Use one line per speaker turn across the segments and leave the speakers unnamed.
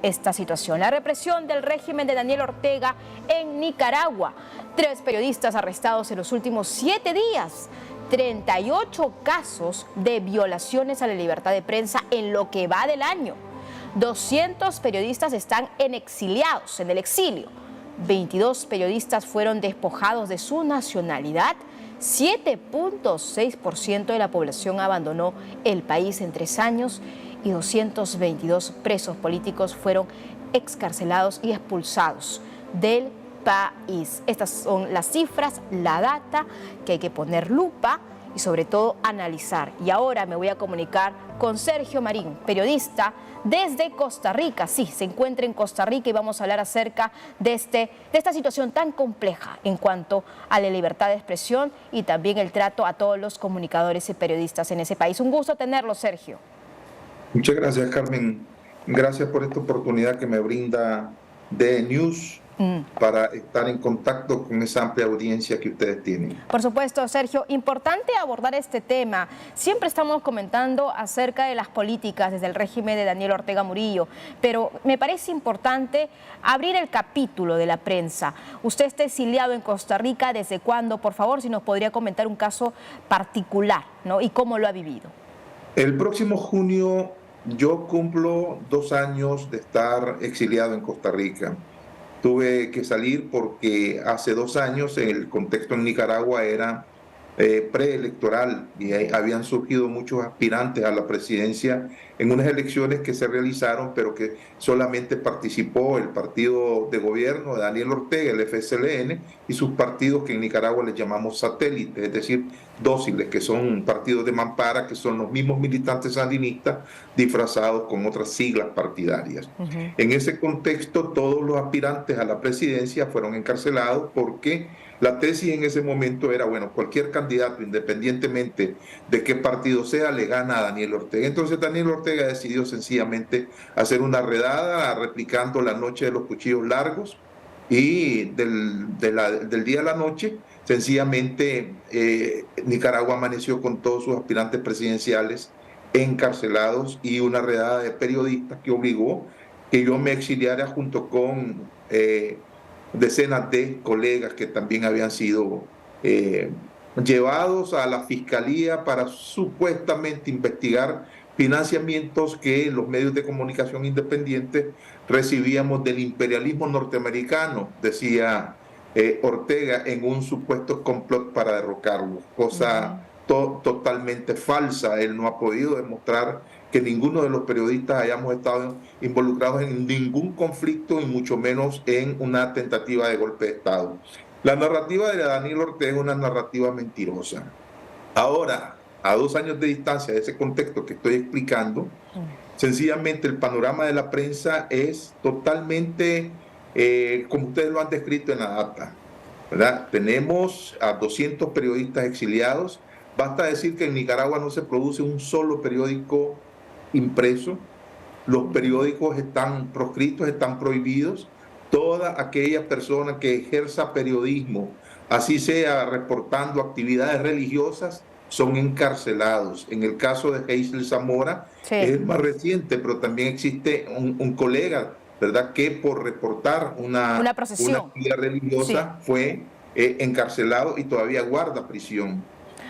esta situación. La represión del régimen de Daniel Ortega en Nicaragua. 3 periodistas arrestados en los últimos 7 días. 38 casos de violaciones a la libertad de prensa en lo que va del año. 200 periodistas están en el exilio. 22 periodistas fueron despojados de su nacionalidad. 7.6% de la población abandonó el país en 3 años y 222 presos políticos fueron excarcelados y expulsados del país. Estas son las cifras, la data que hay que poner lupa y sobre todo analizar. Y ahora me voy a comunicar con Sergio Marín, periodista desde Costa Rica. Sí, se encuentra en Costa Rica y vamos a hablar acerca de esta situación tan compleja en cuanto a la libertad de expresión y también el trato a todos los comunicadores y periodistas en ese país. Un gusto tenerlo, Sergio.
Muchas gracias, Carmen. Gracias por esta oportunidad que me brinda DE News para estar en contacto con esa amplia audiencia que ustedes tienen.
Por supuesto, Sergio, importante abordar este tema. Siempre estamos comentando acerca de las políticas desde el régimen de Daniel Ortega Murillo, pero me parece importante abrir el capítulo de la prensa. Usted está exiliado en Costa Rica, ¿desde cuándo? Por favor, si nos podría comentar un caso particular, ¿no? Y cómo lo ha vivido.
El próximo junio yo cumplo 2 años de estar exiliado en Costa Rica. Tuve que salir porque hace 2 años el contexto en Nicaragua era preelectoral y habían surgido muchos aspirantes a la presidencia en unas elecciones que se realizaron, pero que solamente participó el partido de gobierno de Daniel Ortega, el FSLN, y sus partidos que en Nicaragua les llamamos satélites, es decir, dóciles, que son partidos de mampara, que son los mismos militantes sandinistas disfrazados con otras siglas partidarias. En ese contexto, todos los aspirantes a la presidencia fueron encarcelados porque la tesis en ese momento era, bueno, cualquier candidato, independientemente de qué partido sea, le gana a Daniel Ortega. Entonces Daniel Ortega decidió sencillamente hacer una redada replicando la noche de los cuchillos largos y del día a la noche, sencillamente Nicaragua amaneció con todos sus aspirantes presidenciales encarcelados y una redada de periodistas que obligó que yo me exiliara junto con decenas de colegas que también habían sido llevados a la fiscalía para supuestamente investigar financiamientos que los medios de comunicación independientes recibíamos del imperialismo norteamericano, decía Ortega, en un supuesto complot para derrocarlo, cosa totalmente falsa. Él no ha podido demostrar que ninguno de los periodistas hayamos estado involucrados en ningún conflicto y mucho menos en una tentativa de golpe de Estado. La narrativa de Daniel Ortega es una narrativa mentirosa. Ahora, a 2 años de distancia de ese contexto que estoy explicando, sencillamente el panorama de la prensa es totalmente como ustedes lo han descrito en la data, ¿verdad? Tenemos a 200 periodistas exiliados. Basta decir que en Nicaragua no se produce un solo periódico impreso. Los periódicos están proscritos, están prohibidos. Toda aquella persona que ejerza periodismo, así sea reportando actividades religiosas, son encarcelados. En el caso de Heysel Zamora, es el más reciente, pero también existe un colega, ¿verdad?, que por reportar una actividad religiosa fue encarcelado y todavía guarda prisión.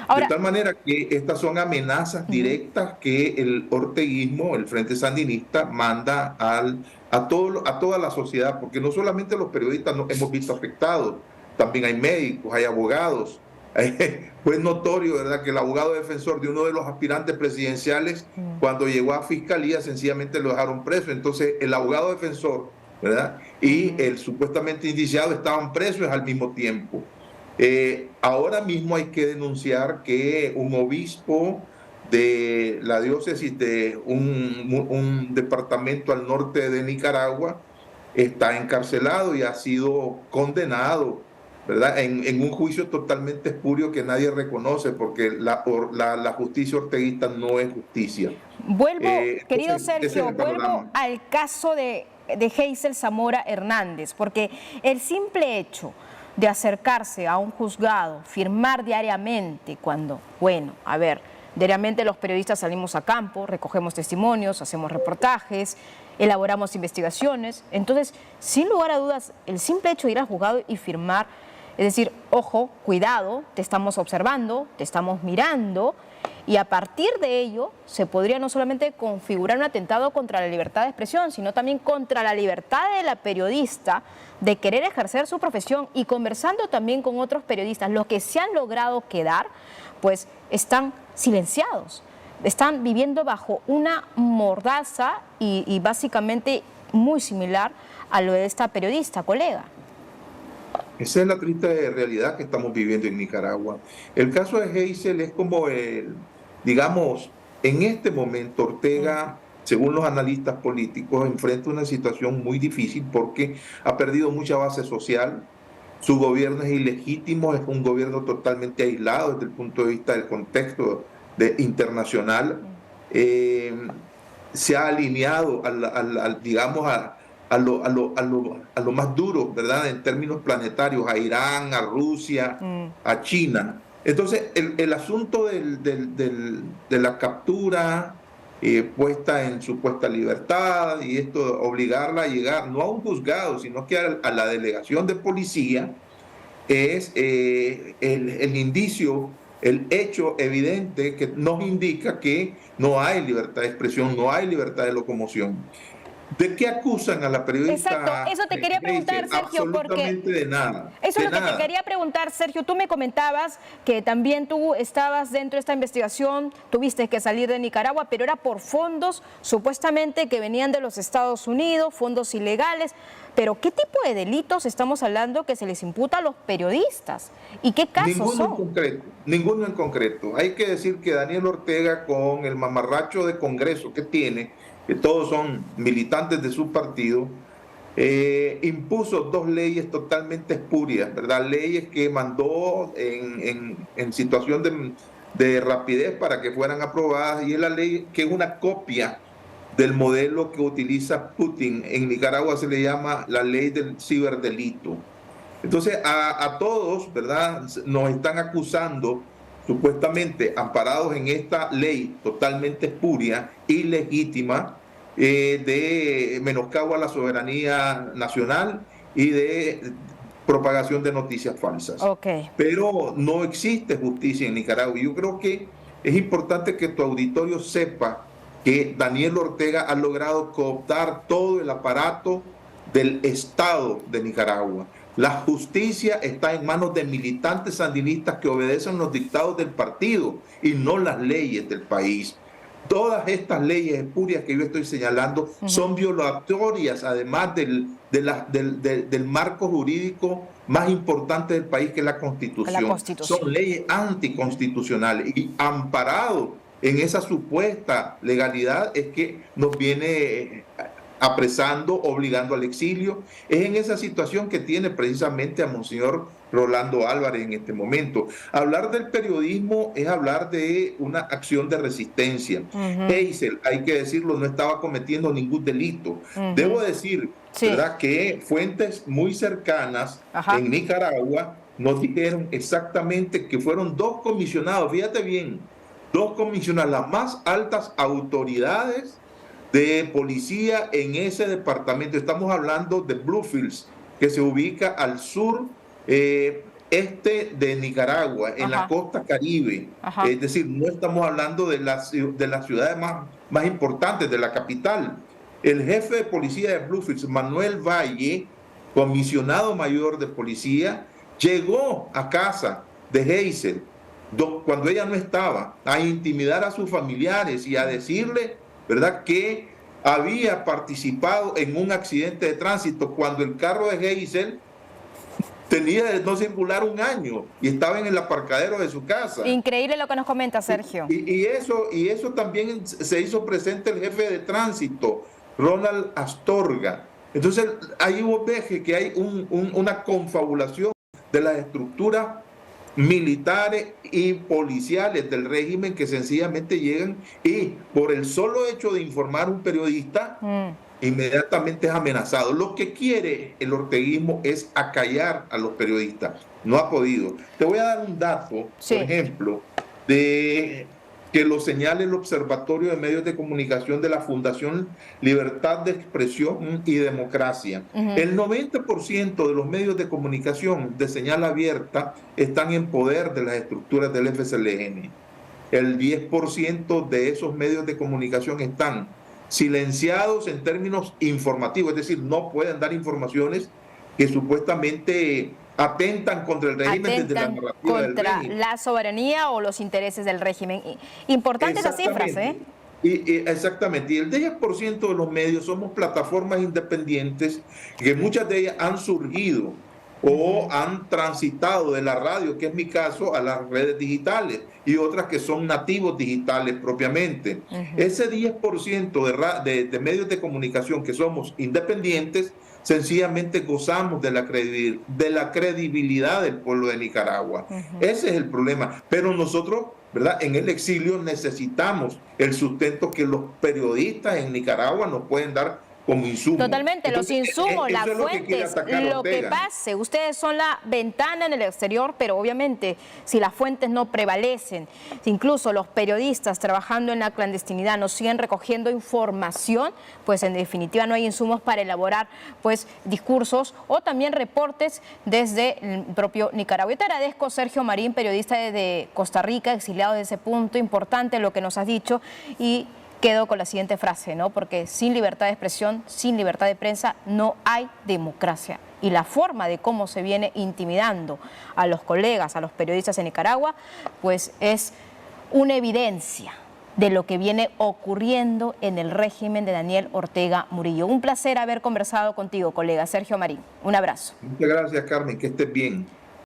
Ahora, de tal manera que estas son amenazas directas que el orteguismo, el Frente Sandinista, manda a toda la sociedad, porque no solamente los periodistas nos hemos visto afectados, también hay médicos, hay abogados. Fue notorio, ¿verdad?, que el abogado defensor de uno de los aspirantes presidenciales, cuando llegó a fiscalía, sencillamente lo dejaron preso. Entonces, el abogado defensor, ¿verdad?, y el supuestamente indiciado estaban presos al mismo tiempo. Ahora mismo hay que denunciar que un obispo de la diócesis de un departamento al norte de Nicaragua está encarcelado y ha sido condenado, ¿verdad?, en un juicio totalmente espurio que nadie reconoce, porque la justicia orteguista no es justicia.
Querido Sergio, vuelvo al caso de Heysel Zamora Hernández, porque el simple hecho de acercarse a un juzgado, firmar diariamente, cuando, bueno, a ver, Diariamente los periodistas salimos a campo, recogemos testimonios, hacemos reportajes, elaboramos investigaciones. Entonces, sin lugar a dudas, el simple hecho de ir al juzgado y firmar, es decir, ojo, cuidado, te estamos observando, te estamos mirando, y a partir de ello se podría no solamente configurar un atentado contra la libertad de expresión, sino también contra la libertad de la periodista de querer ejercer su profesión. Y conversando también con otros periodistas, los que se han logrado quedar, pues están silenciados, están viviendo bajo una mordaza y básicamente muy similar a lo de esta periodista, colega.
Esa es la triste realidad que estamos viviendo en Nicaragua. El caso de Geisel es como digamos, en este momento Ortega, según los analistas políticos, enfrenta una situación muy difícil porque ha perdido mucha base social. Su gobierno es ilegítimo, es un gobierno totalmente aislado desde el punto de vista del contexto internacional. Se ha alineado digamos, a lo más duro, ¿verdad? En términos planetarios, a Irán, a Rusia, a China. Entonces, el asunto de la captura puesta en supuesta libertad y esto obligarla a llegar no a un juzgado, sino que a la delegación de policía es el indicio, el hecho evidente que nos indica que no hay libertad de expresión, no hay libertad de locomoción. ¿De qué acusan a la periodista?
Exacto, eso te quería preguntar, Sergio,
absolutamente de nada.
Eso es lo que te quería preguntar, Sergio. Tú me comentabas que también tú estabas dentro de esta investigación, tuviste que salir de Nicaragua, pero era por fondos supuestamente que venían de los Estados Unidos, fondos ilegales. Pero ¿qué tipo de delitos estamos hablando que se les imputa a los periodistas? ¿Y qué casos son?
Ninguno en concreto. Hay que decir que Daniel Ortega, con el mamarracho de Congreso que tiene, que todos son militantes de su partido, impuso 2 leyes totalmente espurias, ¿verdad? Leyes que mandó en situación de rapidez para que fueran aprobadas, y es la ley que es una copia del modelo que utiliza Putin. En Nicaragua se le llama la ley del ciberdelito. Entonces, a todos, ¿verdad?, nos están acusando, supuestamente amparados en esta ley totalmente espuria, ilegítima, de menoscabo a la soberanía nacional y de propagación de noticias falsas. Pero no existe justicia en Nicaragua. Yo creo que es importante que tu auditorio sepa que Daniel Ortega ha logrado cooptar todo el aparato del Estado de Nicaragua. La justicia está en manos de militantes sandinistas que obedecen los dictados del partido y no las leyes del país. Todas estas leyes espurias que yo estoy señalando son violatorias, además del marco jurídico más importante del país, que es la Constitución. Son leyes anticonstitucionales, y amparado en esa supuesta legalidad es que nos viene apresando, obligando al exilio. Es en esa situación que tiene precisamente a Monseñor Rolando Álvarez en este momento. Hablar del periodismo es hablar de una acción de resistencia. Geisel, hay que decirlo, no estaba cometiendo ningún delito. Debo decir, ¿verdad?, que fuentes muy cercanas en Nicaragua nos dijeron exactamente que fueron 2 comisionados, fíjate bien, 2 comisionados, las más altas autoridades de policía en ese departamento. Estamos hablando de Bluefields, que se ubica al sur este de Nicaragua, en la costa Caribe. Es decir, no estamos hablando de las ciudades más importantes, de la capital. El jefe de policía de Bluefields, Manuel Valle, comisionado mayor de policía, llegó a casa de Geisel cuando ella no estaba, a intimidar a sus familiares y a decirle, ¿verdad?, que había participado en un accidente de tránsito cuando el carro de Geisel tenía de no circular 1 año y estaba en el aparcadero de su casa.
Increíble lo que nos comenta Sergio.
Y eso también se hizo presente el jefe de tránsito, Ronald Astorga. Entonces ahí vos ves que hay una confabulación de las estructuras militares y policiales del régimen, que sencillamente llegan y por el solo hecho de informar a un periodista inmediatamente es amenazado. Lo que quiere el orteguismo es acallar a los periodistas. No ha podido. Te voy a dar un dato, por ejemplo, de que lo señala el Observatorio de Medios de Comunicación de la Fundación Libertad de Expresión y Democracia. El 90% de los medios de comunicación de señal abierta están en poder de las estructuras del FCLN. El 10% de esos medios de comunicación están silenciados en términos informativos, es decir, no pueden dar informaciones que supuestamente atentan contra el régimen desde la narrativa del régimen.
Contra la soberanía o los intereses del régimen. Importantes las cifras, ¿eh?
Exactamente. Y el 10% de los medios somos plataformas independientes que muchas de ellas han surgido o han transitado de la radio, que es mi caso, a las redes digitales y otras que son nativos digitales propiamente. Ese 10% de medios de comunicación que somos independientes, sencillamente gozamos de la credibilidad del pueblo de Nicaragua. Ese es el problema. Pero nosotros, ¿verdad?, en el exilio necesitamos el sustento que los periodistas en Nicaragua nos pueden dar como insumos.
Totalmente, entonces, los insumos, las fuentes, lo que pase. Ustedes son la ventana en el exterior, pero obviamente si las fuentes no prevalecen, si incluso los periodistas trabajando en la clandestinidad nos siguen recogiendo información, pues en definitiva no hay insumos para elaborar pues discursos o también reportes desde el propio Nicaragua. Yo te agradezco, Sergio Marín, periodista de Costa Rica, exiliado de ese punto, importante lo que nos has dicho, y quedo con la siguiente frase, ¿no? Porque sin libertad de expresión, sin libertad de prensa, no hay democracia. Y la forma de cómo se viene intimidando a los colegas, a los periodistas en Nicaragua, pues es una evidencia de lo que viene ocurriendo en el régimen de Daniel Ortega Murillo. Un placer haber conversado contigo, colega Sergio Marín. Un abrazo.
Muchas gracias, Carmen, que estés bien.